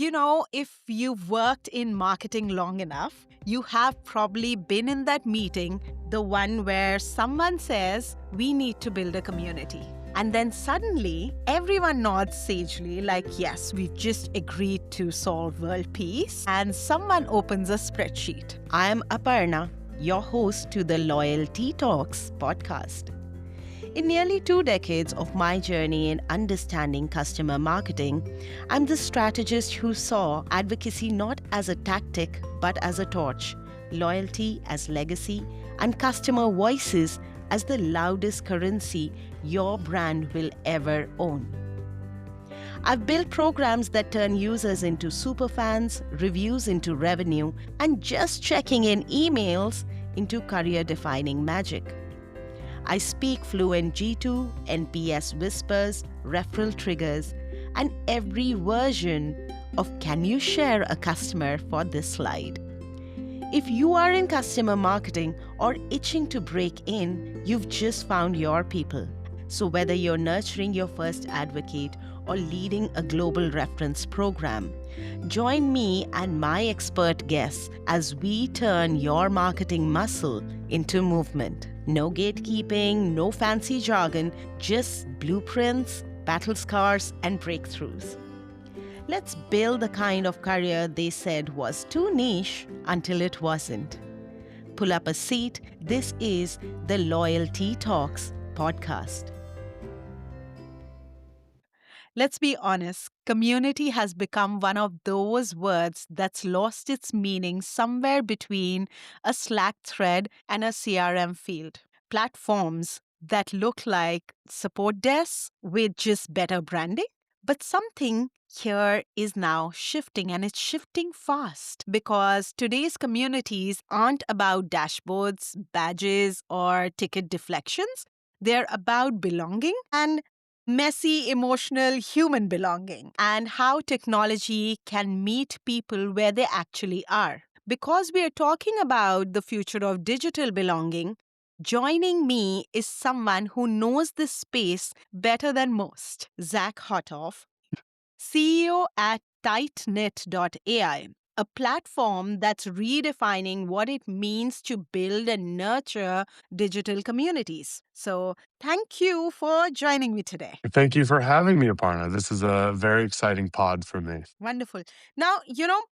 If you've worked in marketing long enough, you have probably been in that meeting, the one where someone says, we need to build a community. And then suddenly, everyone nods sagely, like, yes, we've just agreed to solve world peace. And someone opens a spreadsheet. I'm Aparna, your host to the Loyalty Talks podcast. In nearly 2 decades of my journey in understanding customer marketing, I'm the strategist who saw advocacy not as a tactic, but as a torch, loyalty as legacy, and customer voices as the loudest currency your brand will ever own. I've built programs that turn users into superfans, reviews into revenue, and just checking in emails into career-defining magic. I speak fluent G2, NPS whispers, referral triggers, and every version of can you share a customer for this slide. If you are in customer marketing or itching to break in, you've just found your people. So whether you're nurturing your first advocate or leading a global reference program, join me and my expert guests as we turn your marketing muscle into movement. No gatekeeping, no fancy jargon, just blueprints, battle scars, and breakthroughs. Let's build the kind of career they said was too niche until it wasn't. Pull up a seat. This is the Loyalty Talks podcast. Let's be honest, community has become one of those words that's lost its meaning somewhere between a Slack thread and a CRM field. Platforms that look like support desks with just better branding. But something here is now shifting, and it's shifting fast because today's communities aren't about dashboards, badges, or ticket deflections. They're about belonging and messy, emotional, human belonging, and how technology can meet people where they actually are. Because we are talking about the future of digital belonging, joining me is someone who knows this space better than most. Zach Hawtof, CEO at TightKnit.ai, a platform that's redefining what it means to build and nurture digital communities. So, thank you for joining me today. Thank you for having me, Aparna. This is a very exciting pod for me. Wonderful. Now,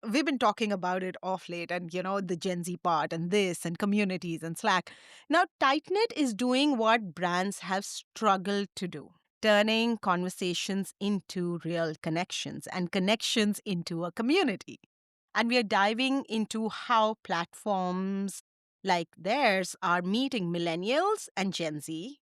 we've been talking about it off late and, the Gen Z part and this and communities and Slack. Now, TightKnit is doing what brands have struggled to do, turning conversations into real connections and connections into a community. And we are diving into how platforms like theirs are meeting millennials and Gen Z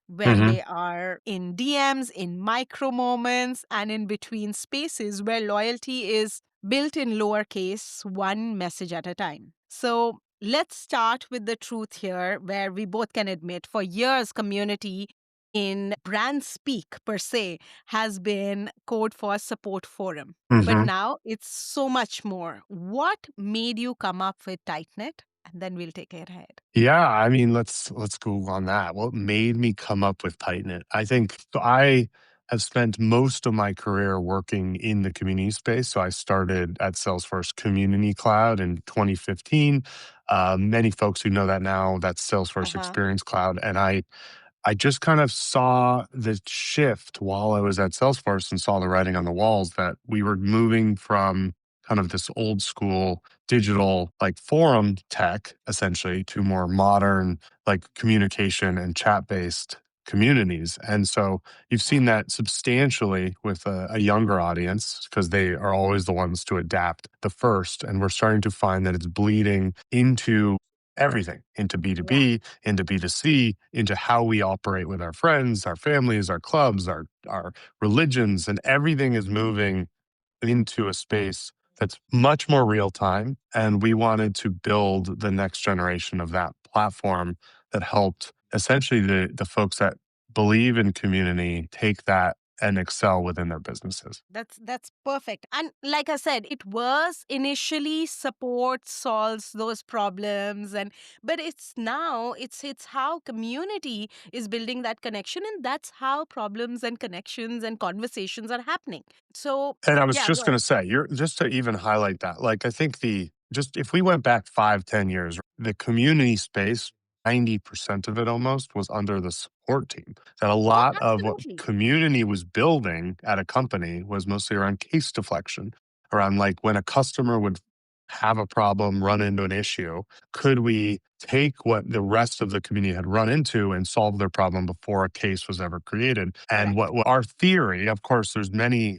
when hmm they are in DMs, in micro moments, and in between spaces where loyalty is built in lowercase, one message at a time. So let's start with the truth here, where we both can admit for years, community in brand speak per se has been code for support forum. But hmm now it's so much more. What made you come up with TightKnit? And then we'll take it ahead. Yeah, I mean, let's go on that. What made me come up with TightKnit? I think I have spent most of my career working in the community space. So I started at Salesforce Community Cloud in 2015. Many folks who know that now, that's Salesforce Uh-huh. Experience Cloud, and I just kind of saw the shift while I was at Salesforce and saw the writing on the walls that we were moving from kind of this old school digital like forum tech essentially to more modern like communication and chat based communities. And so you've seen that substantially with a younger audience because they are always the ones to adapt the first. And we're starting to find that it's bleeding into everything, into Yeah. B2B, into B2C, into how we operate with our friends, our families, our clubs, our religions, and everything is moving into a space that's much more real time. And we wanted to build the next generation of that platform that helped essentially the folks that believe in community take that and excel within their businesses. That's perfect. And like I said, it was initially support solves those problems, and but it's how community is building that connection, and that's how problems and connections and conversations are happening. So And I was yeah, go just ahead. going to say, you're just to even highlight that, like, I think just if we went back 5, 10 years, the community space, 90% of it almost was under the support team. That a Oh, lot of what absolutely. community was building at a company was mostly around case deflection, around like when a customer would have a problem, run into an issue, could we take what the rest of the community had run into and solve their problem before a case was ever created? And Correct. what our theory, of course, there's many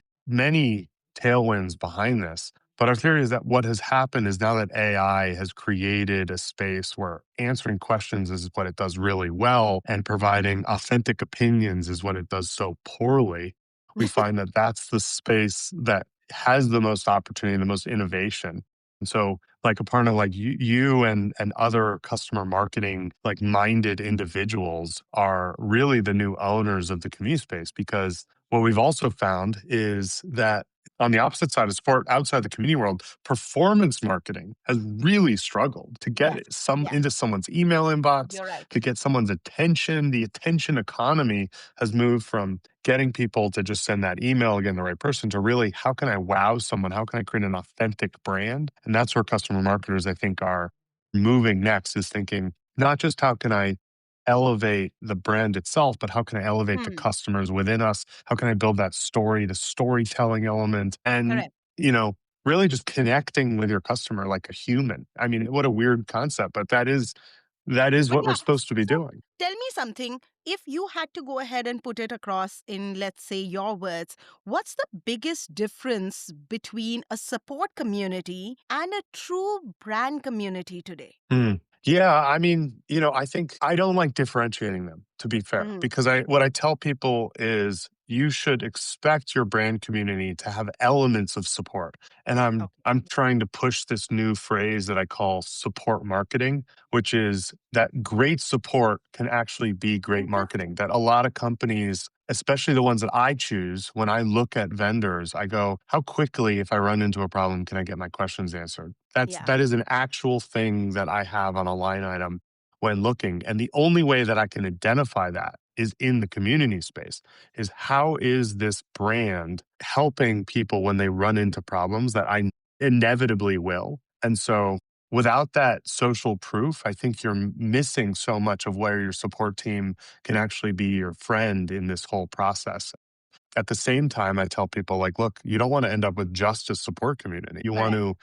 tailwinds behind this. But our theory is that what has happened is now that AI has created a space where answering questions is what it does really well, and providing authentic opinions is what it does so poorly. We find that that's the space that has the most opportunity, the most innovation. And so, like Aparna, like you and other customer marketing like minded individuals are really the new owners of the community space, because what we've also found is that on the opposite side of sport, outside the community world, performance marketing has really struggled to get Yes. it some Yes. into someone's email inbox, You're right. to get someone's attention. The attention economy has moved from getting people to just send that email, again, the right person, to really how can I wow someone? How can I create an authentic brand? And that's where customer marketers, I think, are moving next, is thinking not just how can I elevate the brand itself, but how can I elevate the Hmm. customers within us? How can I build that story, the storytelling element, and, Correct. you know, really just connecting with your customer like a human. I mean, what a weird concept, but that is But what we're yeah, supposed to be so doing. tell me something. If you had to go ahead and put it across in, let's say, your words, what's the biggest difference between a support community and a true brand community today? Mm. Yeah, I mean, I think I don't like differentiating them, to be fair, Hmm. because I what I tell people is you should expect your brand community to have elements of support. And I'm Okay. I'm trying to push this new phrase that I call support marketing, which is that great support can actually be great marketing. Interesting. That a lot of companies, especially the ones that I choose, when I look at vendors, I go, how quickly, if I run into a problem, can I get my questions answered? Yeah. That is an actual thing that I have on a line item when looking. And the only way that I can identify that is in the community space, is how is this brand helping people when they run into problems that I inevitably will. And so without that social proof, I think you're missing so much of where your support team can actually be your friend in this whole process. At the same time, I tell people, like, look, you don't want to end up with just a support community. You want Correct. to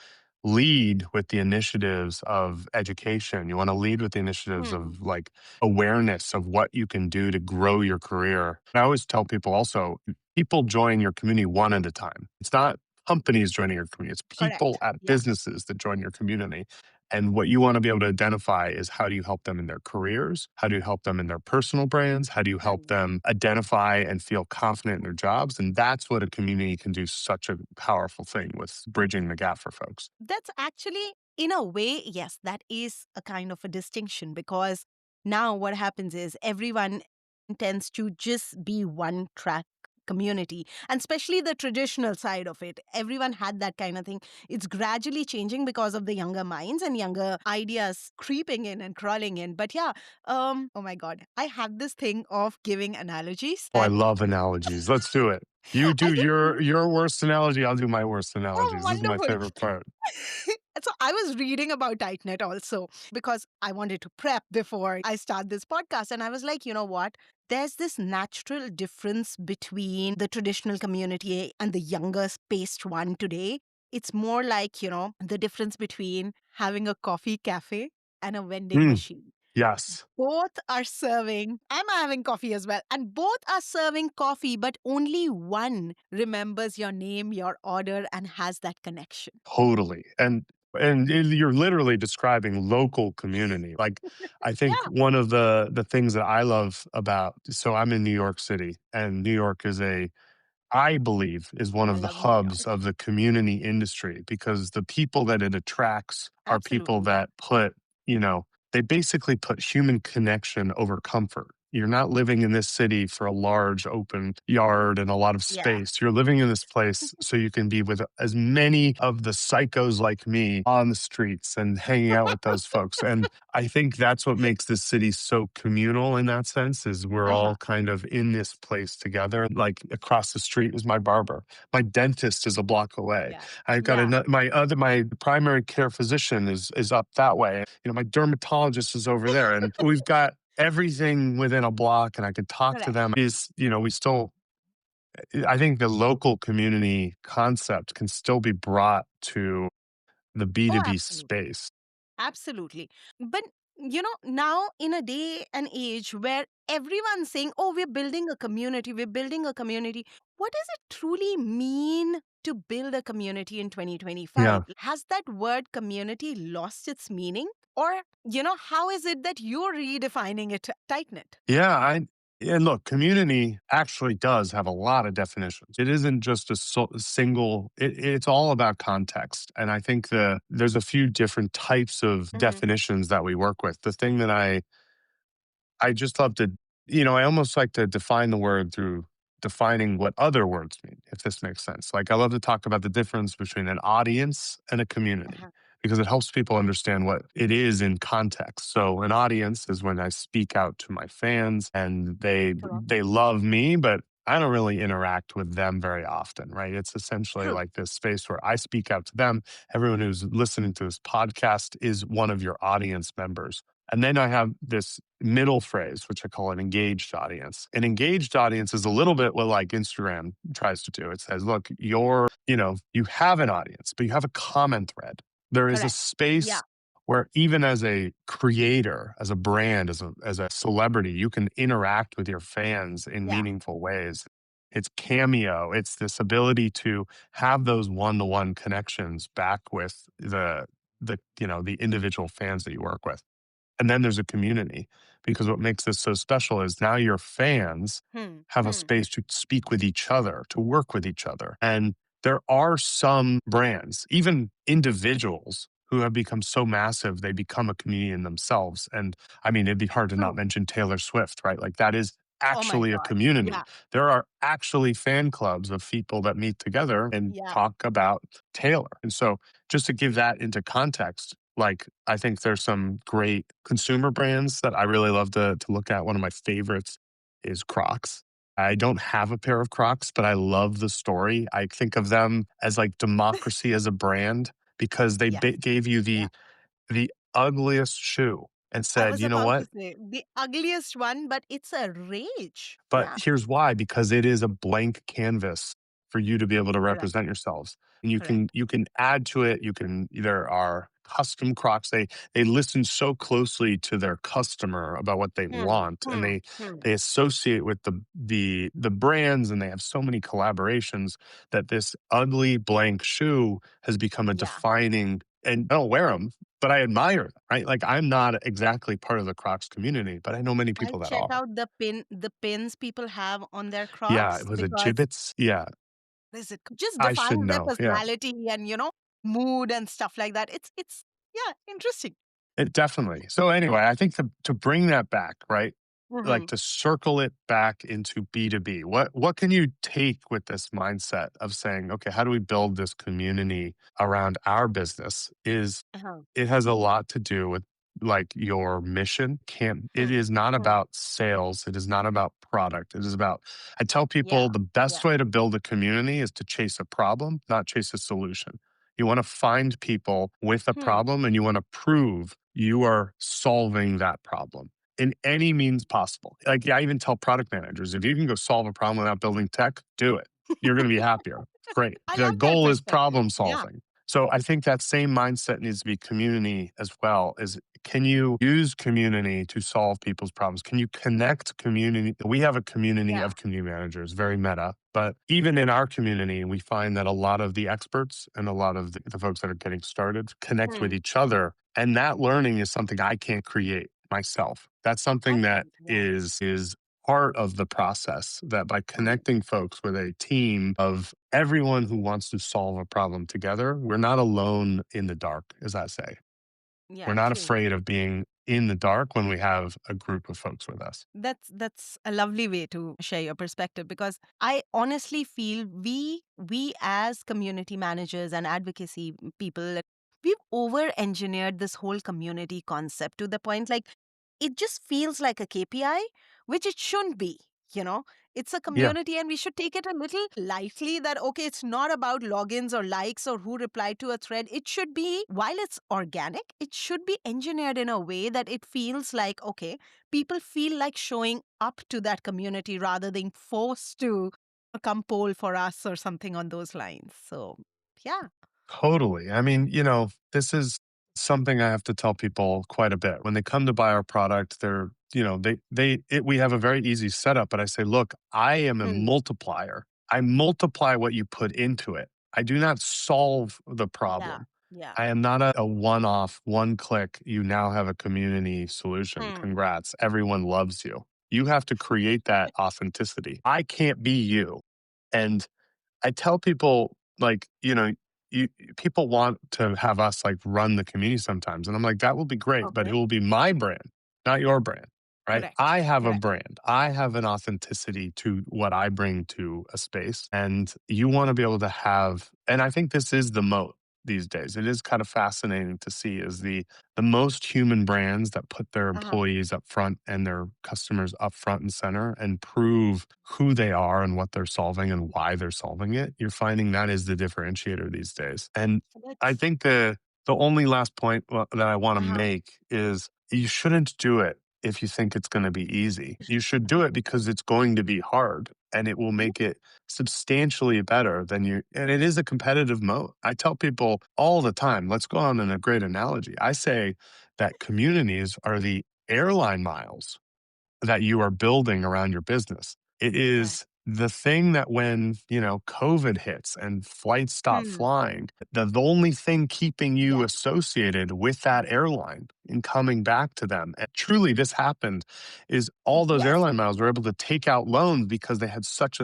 lead with the initiatives of education. You want to lead with the initiatives Hmm. of like awareness of what you can do to grow your career. I always tell people also, people join your community one at a time. It's not companies joining your community, it's people Correct. at Yeah. businesses that join your community. And what you want to be able to identify is how do you help them in their careers? How do you help them in their personal brands? How do you help Hmm. them identify and feel confident in their jobs? And that's what a community can do, such a powerful thing with bridging the gap for folks. That's actually, in a way, yes, that is a kind of a distinction, because now what happens is everyone tends to just be one track community, and especially the traditional side of it. Everyone had that kind of thing. It's gradually changing because of the younger minds and younger ideas creeping in and crawling in. But yeah, oh my God, I have this thing of giving analogies Oh, I that love analogies. Let's do it. You I do just your worst analogy, I'll do my worst oh, analogies. This is my wonderful. favorite part. So I was reading about TightKnit also because I wanted to prep before I start this podcast. And I was like, you know what? There's this natural difference between the traditional community and the younger spaced one today. It's more like, the difference between having a coffee cafe and a vending Mm, machine. yes. Both are serving, I'm having coffee as well, and both are serving coffee, but only one remembers your name, your order, and has that connection. Totally. You're literally describing local community. Like, I think Yeah, one of the things that I love about, so I'm in New York City, and New York is I believe is one I of the love New hubs York. of the community industry, because the people that it attracts are people Absolutely. that put, they basically put human connection over comfort. You're not living in this city for a large open yard and a lot of Yeah. space. You're living in this place so you can be with as many of the psychos like me on the streets and hanging out with those folks. And I think that's what makes this city so communal in that sense is we're Uh-huh. all kind of in this place together. Like across the street is my barber. My dentist is a block away. Yeah. I've got Yeah. my primary care physician is up that way. You know, my dermatologist is over there, and we've got everything within a block, and I could talk to Correct. them. Is you know, we still. I think the local community concept can still be brought to the B Oh, two B absolutely. space. Absolutely. But, now in a day and age where everyone's saying, oh, we're building a community, what does it truly mean to build a community in 2025? Yeah. Has that word community lost its meaning? Or, how is it that you're redefining it tight knit? Yeah, and look, community actually does have a lot of definitions. It isn't just a single. It's all about context, and I think there's a few different types of Hmm. definitions that we work with. The thing that I just love to, I almost like to define the word through defining what other words mean, if this makes sense. Like, I love to talk about the difference between an audience and a community Uh-huh. because it helps people understand what it is in context. So, an audience is when I speak out to my fans and Correct. they love me, but I don't really interact with them very often, right? It's essentially True. like this space where I speak out to them. Everyone who's listening to this podcast is one of your audience members. And then I have this middle phrase, which I call an engaged audience. An engaged audience is a little bit what like Instagram tries to do. It says, look, you have an audience, but you have a common thread. There is a Correct. Yeah. space where even as a creator, as a brand, as a celebrity, you can interact with your fans in Yeah. meaningful ways. It's cameo. It's this ability to have those one-to-one connections back with the individual fans that you work with. And then there's a community because what makes this so special is now your fans Hmm. have a Hmm. space to speak with each other, to work with each other. And there are some brands, even individuals who have become so massive, they become a community in themselves. And I mean, it'd be hard to not True. mention Taylor Swift, right? Like that is Oh my actually a God. community. Yeah. There are actually fan clubs of people that meet together and Yeah. talk about Taylor. And so just to give that into context, like I think there's some great consumer brands that I really love to look at. One of my favorites is Crocs. I don't have a pair of Crocs, but I love the story. I think of them as like democracy as a brand because they Yes. gave you Yeah. the ugliest shoe and I said, was you know about what? to say the ugliest one, but it's a rage. But Yeah. here's why, because it is a blank canvas for you to be able to Correct. represent yourselves. And you can Correct. you can add to it, there are custom Crocs. They listen so closely to their customer about what they Hmm. want and Hmm. Hmm. they associate with the brands and they have so many collaborations that this ugly blank shoe has become a Yeah. defining and I don't wear them, but I admire them, right? Like I'm not exactly part of the Crocs community, but I know many I'll people that check are. out the pins people have on their Yeah, Crocs was it because Jibbitz? Yeah, is it just I should defines their know, yeah. personality and mood and stuff like that. It's yeah, interesting. It definitely. So anyway, I think to bring that back, right? Like Hmm. to circle it back into B2B. What can you take with this mindset of saying, okay, how do we build this community around our business? Is Uh-huh. it has a lot to do with like your mission. Can't it Hmm. is not Hmm. about sales. It is not about product. It is about I tell Yeah. people the best Yeah. way to build a community is to chase a problem, not chase a solution. You want to find people with a Hmm. problem and you want to prove you are solving that problem in any means possible. Like, yeah, I even tell product managers if you can go solve a problem without building tech, do it. You're going to be happier. Great. I The love that goal is perspective. problem Yeah. solving. So I think that same mindset needs to be community as well. Is can you use community to solve people's problems? Can you connect community? We have a community Yeah. of community managers, very meta. But even in our community, we find that a lot of the experts and a lot of the folks that are getting started connect with Hmm. each other. And that learning is something I can't create myself. That's I something that can't. Yeah. is part of the process that by Hmm. connecting folks with a team of everyone who wants to solve a problem together, we're not alone in the dark, as I say. We're Yeah. not True. afraid of being in the dark when we have a group of folks with us. That's a lovely way to share your perspective, because I honestly feel we as community managers and advocacy people, we've over engineered this whole community concept to the point, like, it just feels like a KPI, which it shouldn't be. You know, it's a Yeah. community and we should take it a little lightly, that, okay, it's not about logins or likes or who replied to a thread. It should be, while it's organic, it should be engineered in a way that it feels like, okay, people feel like showing up to that community rather than forced to come poll for us or something on those lines. So, yeah. Totally. I mean, this is something I have to tell people quite a bit. When they come to buy our product, we have a very easy setup, but I say, look, I am a Hmm. multiplier. I multiply what you put into it. I do not solve the Yeah. problem. Yeah. I am not a one off, one click. You now have a community solution. Hmm. Congrats. Everyone loves you. You have to create that authenticity. I can't be you. And I tell people, like, you people want to have us like run the community sometimes. And I'm like, that will be great, but it Okay. will be my brand, not your brand. Right. Correct. I have a Correct. brand. I have an authenticity to what I bring to a space. And you want to be able to have, and I think this is the moat these days. It is kind of fascinating to see is the most human brands that put their Uh-huh. employees up front and their customers up front and center and prove who they are and what they're solving and why they're solving it. You're finding that is the differentiator these days. And I That's, think the only last point that I want to uh-huh. make is you shouldn't do it if you think it's going to be easy. You should do it because it's going to be hard and it will Mhm. make it substantially better than you. And it is a competitive mode. I tell people all the time, let's go on in a great analogy. I say that communities are the airline miles that you are building around your business. It Exactly. is the thing that when, COVID hits and flights stop Hmm. flying, the only thing keeping you Yeah. associated with that airline and coming back to them. And truly this happened is all those Yes. airline miles were able to take out loans because they had such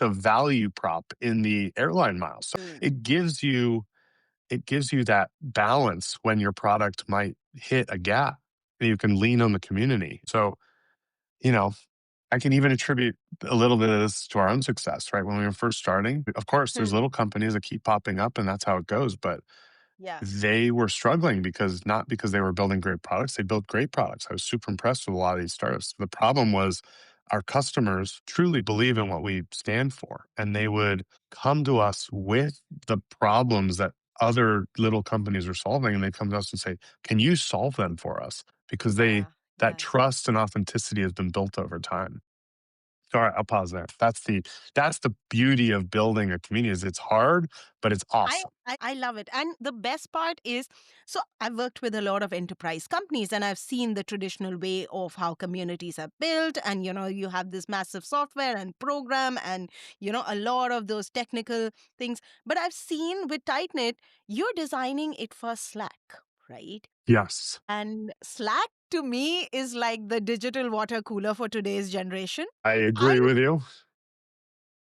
a value prop in the airline miles. So Hmm. it gives you that balance when your product might hit a gap. You can lean on the community. So, you know, I can even attribute a little bit of this to our own success, right? When we were first starting, of course, there's Hmm. little companies that keep popping up and that's how it goes. But Yeah. they were struggling because not because they were building great products, they built great products. I was super impressed with a lot of these startups. The problem was our customers truly believe in what we stand for, and they would come to us with the problems that other little companies are solving, and they come to us and say, "Can you solve them for us?" Because Yeah. that Yeah. trust and authenticity has been built over time. All right, I'll pause there. That's the beauty of building a community is it's hard, but it's awesome. I love it. And the best part is, so I've worked with a lot of enterprise companies and I've seen the traditional way of how communities are built. And, you have this massive software and program and, a lot of those technical things. But I've seen with TightKnit, you're designing it for Slack, right? Yes, And Slack to me is like the digital water cooler for today's generation. I I agree with you.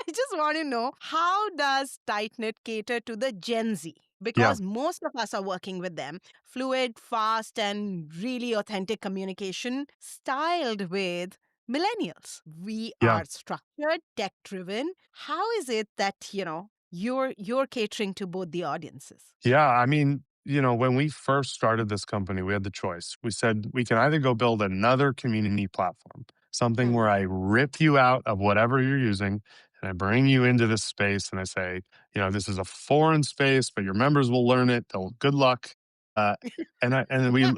I just want to know, how does TightKnit cater to the Gen Z? Yeah, Because most of us are working with them. Fluid, fast, and really authentic communication styled with millennials. We yeah. are structured, tech driven. How is it that, you're catering to both the audiences? Yeah, I mean, when we first started this company, we had the choice. We said we can either go build another community platform, something Hmm. where I rip you out of whatever you're using and I bring you into this space and I say, this is a foreign space, but your members will learn it. They'll good luck. Uh, and we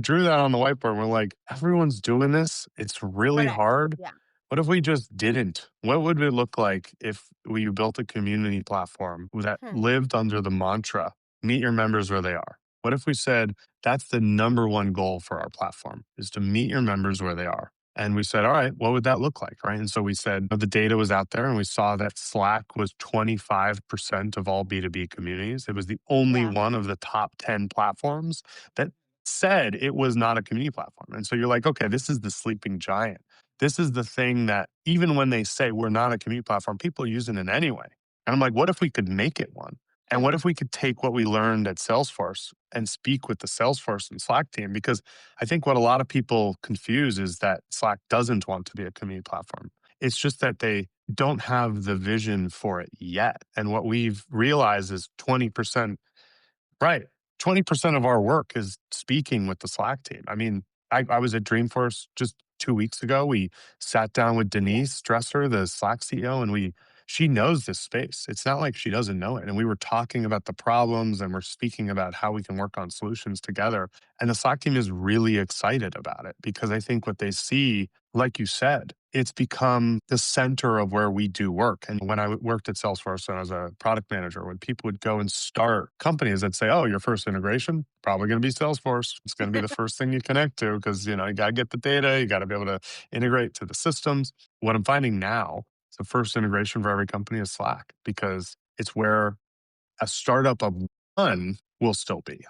drew that on the whiteboard. We're like, everyone's doing this. It's really Correct. hard. Yeah. What if we just didn't? What would it look like if we built a community platform that Hmm. lived under the mantra, meet your members where they are? What if we said that's the number one goal for our platform is to meet your members where they are? And we said, all right, what would that look like? Right. And so we said the data was out there and we saw that Slack was 25% of all B2B communities. It was the only Yeah. one of the top 10 platforms that said it was not a community platform. And so you're like, okay, this is the sleeping giant. This is the thing that even when they say we're not a community platform, people are using it anyway. And I'm like, what if we could make it one? And what if we could take what we learned at Salesforce and speak with the Salesforce and Slack team? Because I think what a lot of people confuse is that Slack doesn't want to be a community platform. It's just that they don't have the vision for it yet. And what we've realized is 20%. Right. 20% of our work is speaking with the Slack team. I mean, I was at Dreamforce just 2 weeks ago. We sat down with Denise Dresser, the Slack CEO, and she knows this space. It's not like she doesn't know it. And we were talking about the problems and we're speaking about how we can work on solutions together. And the Slack team is really excited about it because I think what they see, like you said, it's become the center of where we do work. And when I worked at Salesforce and I was a product manager, when people would go and start companies that say, oh, your first integration, probably going to be Salesforce. It's going to be the first thing you connect to because, you got to get the data. You got to be able to integrate to the systems. What I'm finding now, the first integration for every company is Slack because it's where a startup of one will still be.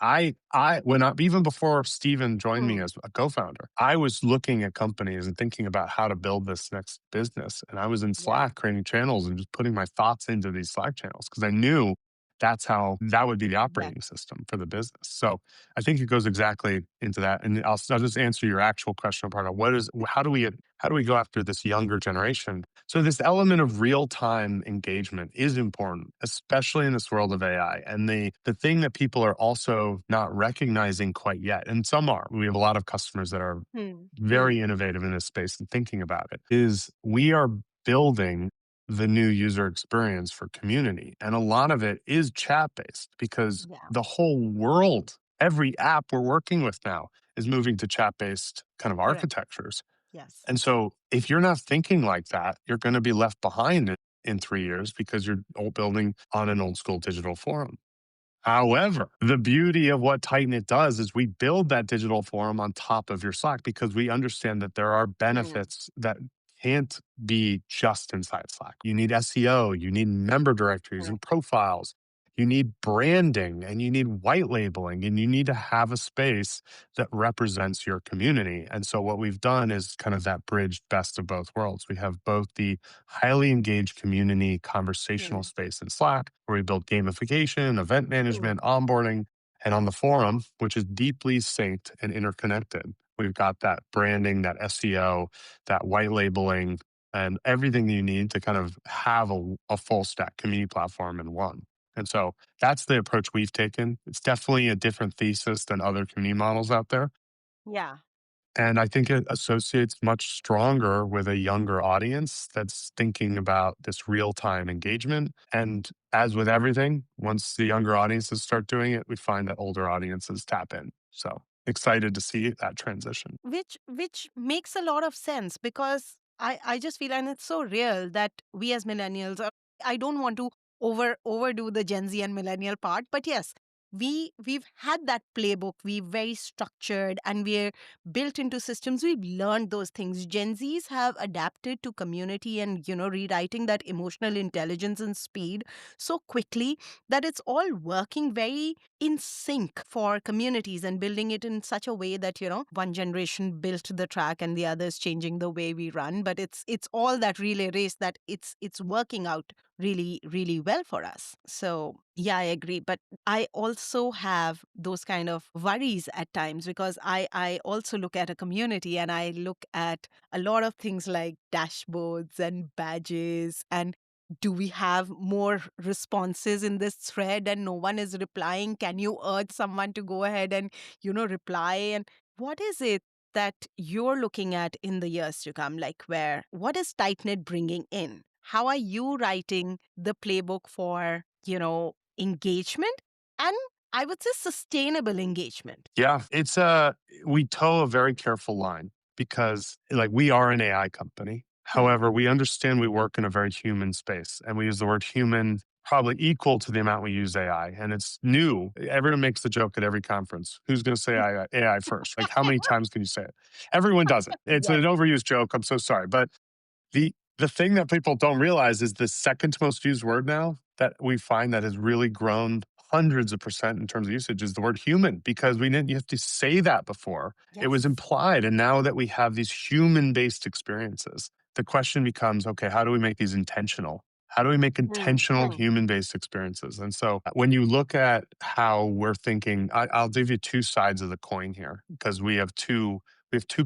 Even before Steven joined me Hmm. as a co-founder, I was looking at companies and thinking about how to build this next business. And I was in Yeah. Slack creating channels and just putting my thoughts into these Slack channels because I knew that would be the That. operating system for the business. So I think it goes exactly into that. And I'll just answer your actual question part of how do we go after this younger generation? So this element of real-time engagement is important, especially in this world of AI. And the thing that people are also not recognizing quite yet, and some are, we have a lot of customers that are Hmm. Hmm. very innovative in this space and thinking about it, is we are building the new user experience for community. And a lot of it is chat based because Yeah. the whole world, every app we're working with now is moving to chat based kind of Correct. architectures. Yes. And so if you're not thinking like that, you're going to be left behind in 3 years because you're building on an old school digital forum. However, the beauty of what TightKnit does is we build that digital forum on top of your Slack because we understand that there are Hmm. benefits that can't be just inside Slack. You need SEO, you need member directories and Correct. profiles, you need branding and you need white labeling, and you need to have a space that represents your community. And so, what we've done is kind of that bridged best of both worlds. We have both the highly engaged community conversational Hmm. space in Slack, where we build gamification, event Hmm. management, onboarding. And on the forum, which is deeply synced and interconnected, we've got that branding, that SEO, that white labeling, and everything you need to kind of have a full stack community platform in one. And so that's the approach we've taken. It's definitely a different thesis than other community models out there. Yeah. And I think it associates much stronger with a younger audience that's thinking about this real time engagement. And as with everything, once the younger audiences start doing it, we find that older audiences tap in. So excited to see that transition. Which makes a lot of sense because I just feel, and it's so real that we as millennials are, I don't want to overdo the Gen Z and millennial part, but yes, we've had that playbook. We're very structured and we're built into systems. We've learned those things. Gen Zs have adapted to community and rewriting that emotional intelligence and speed so quickly that it's all working very in sync for communities and building it in such a way that one generation built the track and the others changing the way we run, but it's all that relay race that it's working out really really well for us. So yeah, I agree, but I also have those kind of worries at times because I also look at a community and I look at a lot of things like dashboards and badges, and do we have more responses in this thread and no one is replying? Can you urge someone to go ahead and reply? And what is it that you're looking at in the years to come? Like, what is TightKnit bringing in? How are you writing the playbook for engagement, and I would say sustainable engagement? Yeah, we toe a very careful line because like we are an AI company. Hmm. However, we understand we work in a very human space and we use the word human probably equal to the amount we use AI. And it's new. Everyone makes the joke at every conference. Who's going to say AI first? Like how many times can you say it? Everyone does it. It's an Yes. overused joke. I'm so sorry. But the thing that people don't realize is the second most used word now that we find that has really grown hundreds of percent in terms of usage is the word human, because we didn't you have to say that before. It was Yes. implied. And now that we have these human based experiences, the question becomes, okay, how do we make these intentional? How do we make Hmm. intentional Hmm. human-based experiences? And so when you look at how we're thinking, I'll give you two sides of the coin here because we have two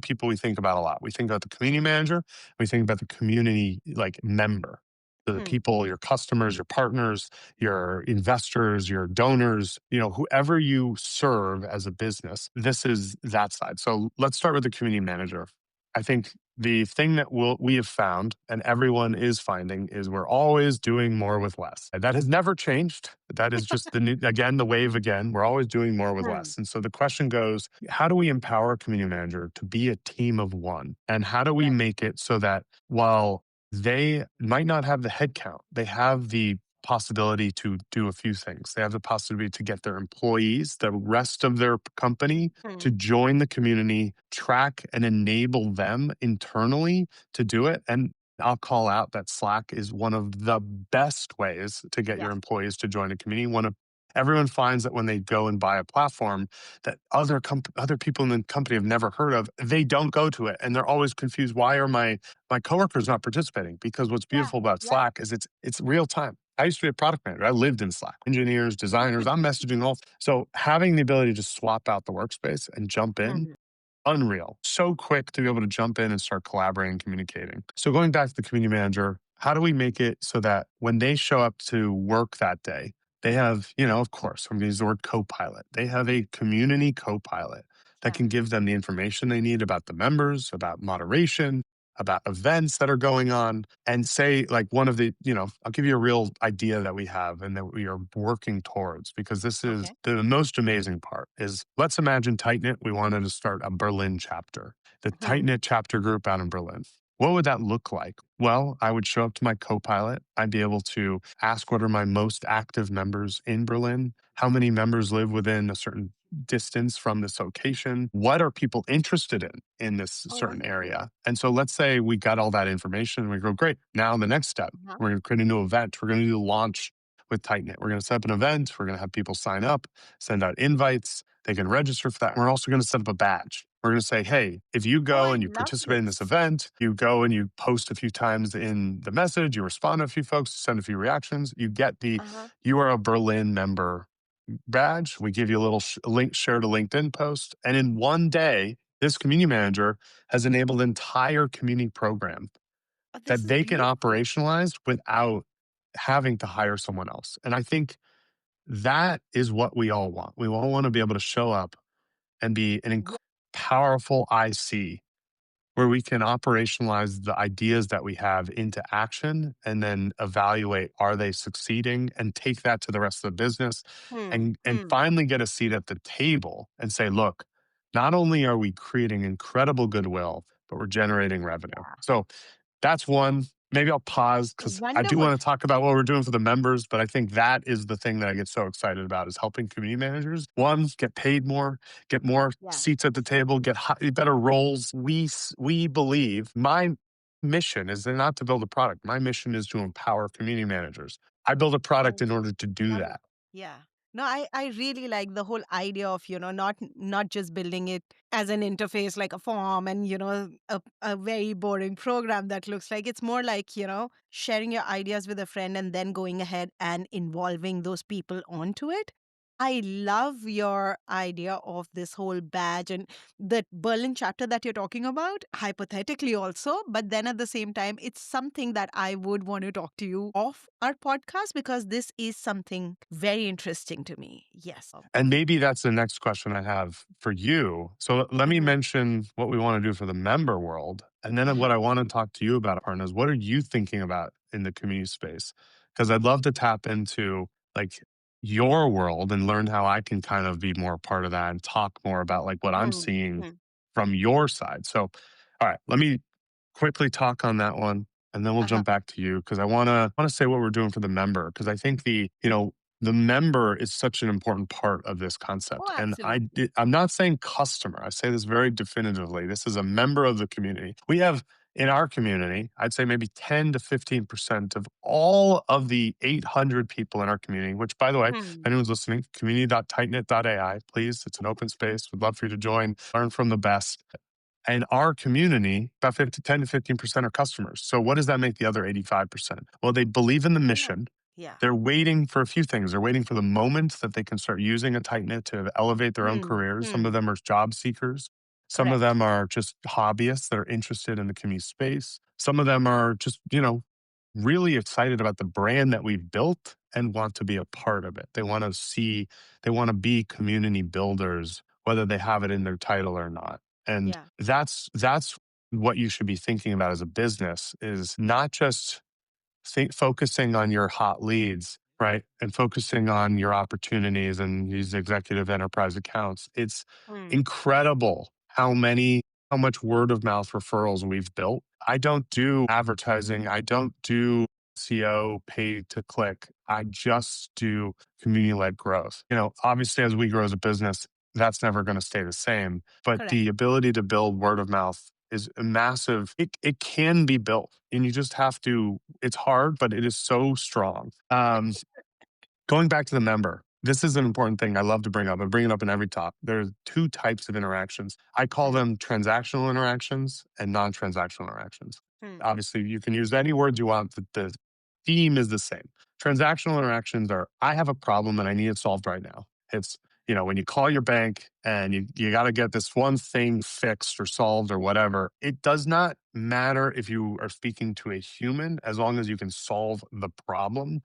people we think about a lot. We think about the community manager, we think about the community like member. The Hmm. people, your customers, your partners, your investors, your donors, whoever you serve as a business, this is that side. So let's start with the community manager. I think the thing that we have found and everyone is finding is we're always doing more with less. And that has never changed. That is just the wave again. We're always doing more with Hmm. less. And so the question goes, how do we empower a community manager to be a team of one? And how do we Right. make it so that while they might not have the headcount, they have the possibility to do a few things. They have the possibility to get their employees, the rest of their company, Hmm. to join the community, track and enable them internally to do it. And I'll call out that Slack is one of the best ways to get your Yeah. employees to join a community. Everyone finds that when they go and buy a platform that other people in the company have never heard of, they don't go to it, and they're always confused. Why are my coworkers not participating? Because what's Yeah. beautiful about Yeah. Slack is it's real time. I used to be a product manager. I lived in Slack. Engineers, designers, I'm messaging all. So having the ability to swap out the workspace and jump in, Hmm. unreal. So quick to be able to jump in and start collaborating and communicating. So going back to the community manager, how do we make it so that when they show up to work that day, they have, of course, I'm going to use the word co-pilot. They have a community co-pilot that Yeah. can give them the information they need about the members, about moderation, about events that are going on, and say like one of the, I'll give you a real idea that we have and that we are working towards, because this is Okay. the most amazing part is, let's imagine TightKnit. We wanted to start a Berlin chapter, the Hmm. TightKnit chapter group out in Berlin. What would that look like? Well, I would show up to my co-pilot. I'd be able to ask what are my most active members in Berlin? How many members live within a certain distance from this location? What are people interested in this Oh, certain wonderful. area? And so let's say we got all that information and we go, great. Now the next step, Uh-huh. we're going to create a new event. We're going to do the launch with TightKnit. We're going to set up an event. We're going to have people sign up, send out invites. They can register for that. We're also going to set up a badge. We're going to say, hey, if you Oh, go I and you love participate in this this. event, you go and you post a few times in the message, you respond to a few folks, send a few reactions, you get the Uh-huh. you are a Berlin member badge. We give you a little link, share to LinkedIn post. And in one day, this community manager has enabled an entire community program Oh, this that is they can beautiful. operationalize without having to hire someone else. And I think that is what we all want. We all want to be able to show up and be Yeah. powerful IC where we can operationalize the ideas that we have into action and then evaluate, are they succeeding, and take that to the rest of the business, Hmm. and Hmm. finally get a seat at the table and say, look, not only are we creating incredible goodwill, but we're generating revenue. So that's one. Maybe I'll pause because I do Wonderful. want to talk about what we're doing for the members, but I think that is the thing that I get so excited about is helping community managers. One, get paid more, get more Yeah. seats at the table, get better roles. We believe my mission is not to build a product. My mission is to empower community managers. I build a I product in order to do love it. that. Yeah. No, I really like the whole idea of, not just building it as an interface like a form and, a very boring program that looks like. It's more like, sharing your ideas with a friend and then going ahead and involving those people onto it. I love your idea of this whole badge and the Berlin chapter that you're talking about, hypothetically also. But then at the same time, it's something that I would want to talk to you off our podcast because this is something very interesting to me. Yes. And maybe that's the next question I have for you. So let me Mhm. mention what we want to do for the member world. And then what Uh-huh. I want to talk to you about, Aparna, is what are you thinking about in the community space? Because I'd love to tap into like your world and learn how I can kind of be more a part of that and talk more about like what I'm Hmm. seeing Hmm. from your side. So, all right, let me quickly talk on that one, and then we'll Uh-huh. jump back to you because I want to say what we're doing for the member, because I think the member is such an important part of this Oh, concept. And absolutely. I'm not saying customer. I say this very definitively. This is a member of the community. We have in our community, I'd say maybe 10 to 15% of all of the 800 people in our community, which by the way, if Hmm. anyone's listening, community.tightknit.ai, please. It's an open space. We'd love for you to join, learn from the best. And our community, about 50, 10 to 15% are customers. So what does that make the other 85%? Well, they believe in the Yeah. mission. Yeah. They're waiting for a few things. They're waiting for the moment that they can start using a tight knit to elevate their own Hmm. careers. Some of Hmm. them are job seekers. Some of Correct. them are just hobbyists that are interested in the commute space. Some of them are just, really excited about the brand that we've built and want to be a part of it. They want to be community builders, whether they have it in their title or not. And Yeah. that's what you should be thinking about as a business is not just focusing on your hot leads, right? And focusing on your opportunities and these executive enterprise accounts. It's Hmm. incredible how much word of mouth referrals we've built. I don't do advertising. I don't do SEO pay to click. I just do community led growth. Obviously, as we grow as a business, that's never going to stay the same. But Correct. the ability to build word of mouth is a massive, it can be built and you just have to, it's hard, but it is so strong. Going back to the member, this is an important thing I love to bring up. I bring it up in every talk. There's two types of interactions. I call Hmm. them transactional interactions and non-transactional interactions. Hmm. Obviously, you can use any words you want. The theme is the same. Transactional interactions are I have a problem and I need it solved right now. It's when you call your bank and you got to get this one thing fixed or solved or whatever, it does not matter if you are speaking to a human as long as you can solve the problem.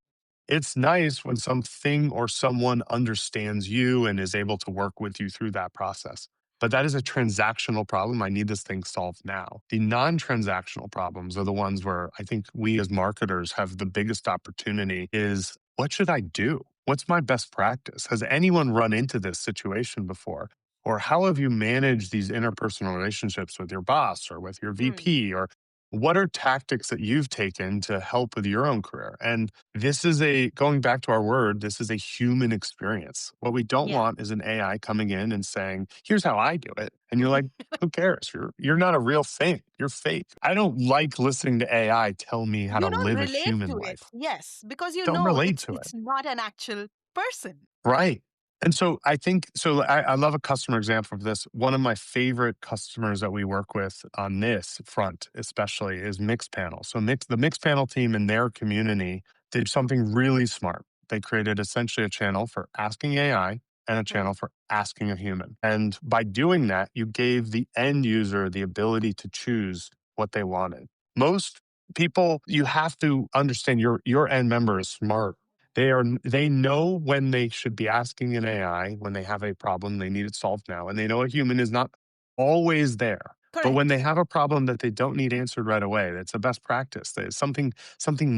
It's nice when something or someone understands you and is able to work with you through that process. But that is a transactional problem. I need this thing solved now. The non transactional problems are the ones where I think we as marketers have the biggest opportunity is what should I do? What's my best practice? Has anyone run into this situation before? Or how have you managed these interpersonal relationships with your boss or with your Hmm. VP? Or what are tactics that you've taken to help with your own career? And this is going back to our word, this is a human experience. What we don't Yeah. want is an AI coming in and saying, here's how I do it. And you're like, who cares? You're not a real thing. You're fake. I don't like listening to AI tell me how to You don't live a relate human to it. life. Yes, because you Don't know relate it's to it. it's not an actual person. Right. And so I think so I love a customer example of this. One of my favorite customers that we work with on this front, especially, is Mixpanel. So the Mixpanel team in their community did something really smart. They created essentially a channel for asking AI and a Hmm. channel for asking a human. And by doing that, you gave the end user the ability to choose what they wanted. Most people, you have to understand your end member is smart. They know when they should be asking an AI when they have a problem, they need it solved now. And they know a human is not always there. But when Correct. they have a problem that they don't need answered right away, that's a best practice. That is something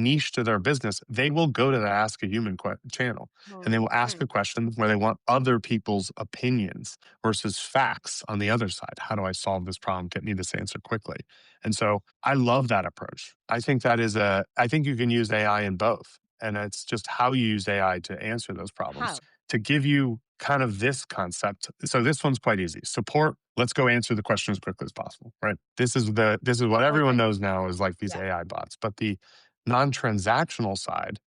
niche to their business. They will go to the Ask a Human channel and Hmm. they will ask Hmm. a question where they want other people's opinions versus facts on the other side. How do I solve this problem? Get me this answer quickly. And so I love that approach. I think you can use AI in both. And it's just how you use AI to answer those problems. How? To give you kind of this concept. So this one's quite easy. Support, let's go answer the question as quickly as possible, right? This is what everyone Perfect. knows now is like these Yeah. AI bots. But the non-transactional side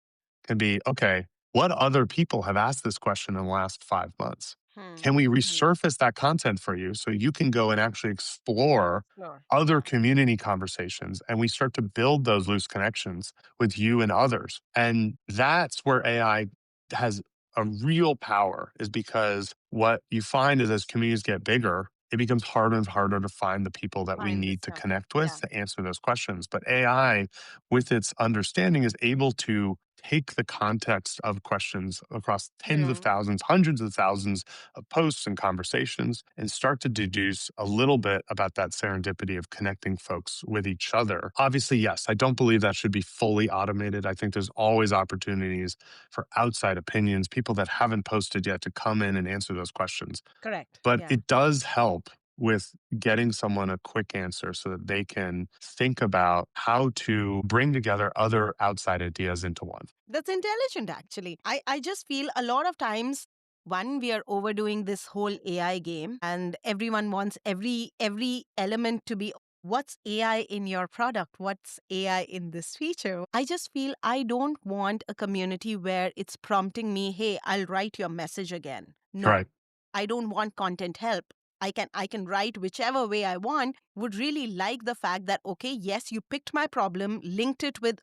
can be, okay, what other people have asked this question in the last 5 months? Hmm. Can we Hmm. resurface that content for you so you can go and actually explore Sure. other Yeah. community conversations and we start to build those loose connections with you and others? And that's where AI has a real power, is because what you find is as communities get bigger, it becomes harder and harder to find the people that we Find the need to stuff. connect Yeah. with to answer those questions. But AI, with its understanding, is able to take the context of questions across tens of Hmm. thousands, hundreds of thousands of posts and conversations and start to deduce a little bit about that serendipity of connecting folks with each other. Obviously, yes, I don't believe that should be fully automated. I think there's always opportunities for outside opinions, people that haven't posted yet to come in and answer those questions. Correct. But Yeah. it does help with getting someone a quick answer so that they can think about how to bring together other outside ideas into one. That's intelligent, actually. I just feel a lot of times, one, we are overdoing this whole AI game, and everyone wants every element to be what's AI in your product? What's AI in this feature? I just feel I don't want a community where it's prompting me, hey, I'll write your message again. No. Right. I don't want content help. I can write whichever way I want, would really like the fact that, okay, yes, you picked my problem, linked it with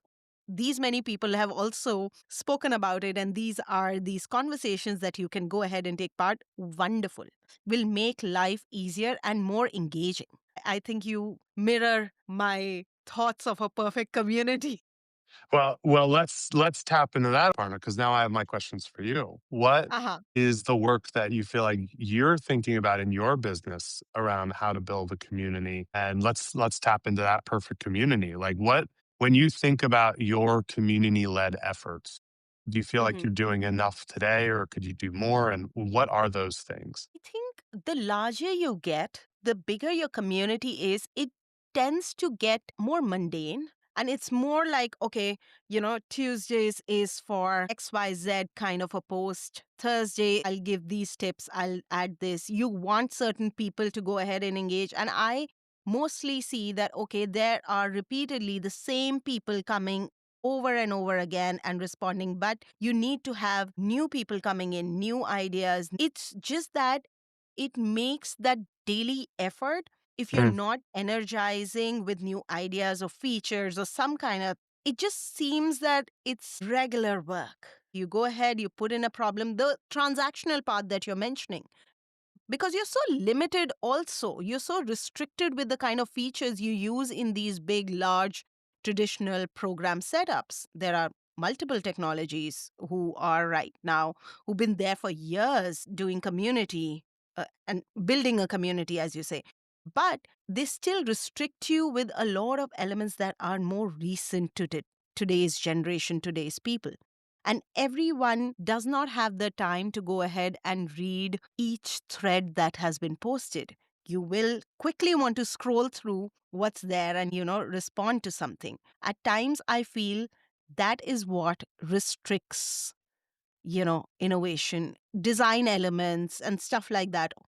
these many people have also spoken about it, and these are these conversations that you can go ahead and take part. Wonderful. Will make life easier and more engaging. I think you mirror my thoughts of a perfect community. Well, let's tap into that, Aparna, because now I have my questions for you. What Uh-huh. is the work that you feel like you're thinking about in your business around how to build a community? And let's tap into that perfect community. Like what when you think about your community-led efforts, do you feel like Mhm. you're doing enough today or could you do more? And what are those things? I think the larger you get, the bigger your community is, it tends to get more mundane. And it's more like, okay, Tuesdays is for XYZ kind of a post. Thursday, I'll give these tips, I'll add this. You want certain people to go ahead and engage. And I mostly see that, okay, there are repeatedly the same people coming over and over again and responding, but you need to have new people coming in, new ideas. It's just that it makes that daily effort, if you're Mm, not energizing with new ideas or features or some kind of, it just seems that it's regular work. You go ahead, you put in a problem, the transactional part that you're mentioning, because you're so limited also, you're so restricted with the kind of features you use in these big large traditional program setups. There are multiple technologies who are right now, who've been there for years doing community, and building a community, as you say, but they still restrict you with a lot of elements that are more recent to today's generation, today's people. And everyone does not have the time to go ahead and read each thread that has been posted. You will quickly want to scroll through what's there and, respond to something. At times, I feel that is what restricts, innovation, design elements, and stuff like that.